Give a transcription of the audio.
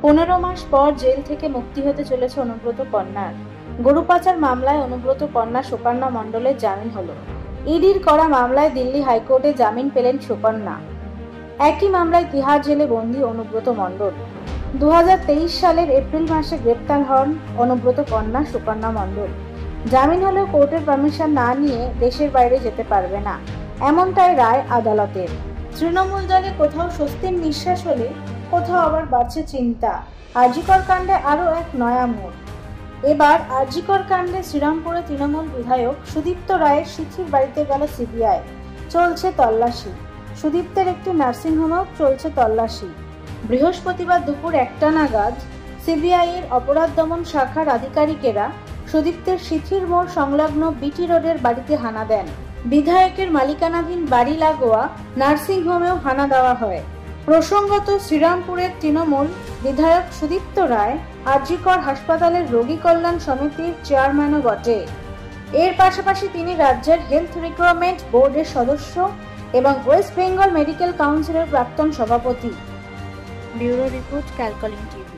15 মাস পর জেল থেকে মুক্তি হতে চলেছে অনুব্রত কন্যার। গরু পাচার মামলায় অনুব্রত কন্যা সুকন্যা মণ্ডলের জামিন হলো। ইডির করা মামলায় দিল্লি হাইকোর্টে জামিন পেলেন সুকন্যা। একই মামলায় তিহার জেলে বন্দী অনুব্রত মণ্ডল। 2023 সালের এপ্রিল মাসে গ্রেপ্তার হন অনুব্রত কন্যা সুকন্যা মণ্ডল। জামিন হলেও কোর্টের পারমিশন না নিয়ে দেশের বাইরে যেতে পারবে না, এমনটাই রায় আদালতের। তৃণমূল দলে কোথাও স্বস্তির নিঃশ্বাস হলে কোথাও আবার বাড়ছে চিন্তা। আরজিকর কাণ্ডে আরও এক নয়া মোড়। এবার আরজিকর কাণ্ডে শ্রীরামপুরে তৃণমূল বিধায়ক সুদীপ্ত রায়ের সিথির বাড়িতে গেল সিবিআই। চলছে তল্লাশি। সুদীপ্তের একটি নার্সিংহোমেও চলছে তল্লাশি। বৃহস্পতিবার দুপুর 1টা নাগাদ সিবিআই এর অপরাধ দমন শাখার আধিকারিকেরা সুদীপ্তের সিথির মোড় সংলগ্ন বিটি রোডের বাড়িতে হানা দেন। বিধায়কের মালিকানাধীন বাড়ি লাগোয়া নার্সিংহোমেও হানা দেওয়া হয়। প্রসঙ্গত, শ্রীরামপুরের তৃণমূল বিধায়ক সুদীপ্ত রায় আরজিকর হাসপাতালের রোগী কল্যাণ সমিতির চেয়ারম্যানও বটে। এর পাশাপাশি তিনি রাজ্যের হেলথ রিক্রুটমেন্ট বোর্ডের সদস্য এবং ওয়েস্ট বেঙ্গল মেডিকেল কাউন্সিলের প্রাক্তন সভাপতি। ব্যুরো রিপোর্ট, ক্যালকলিং টিভি।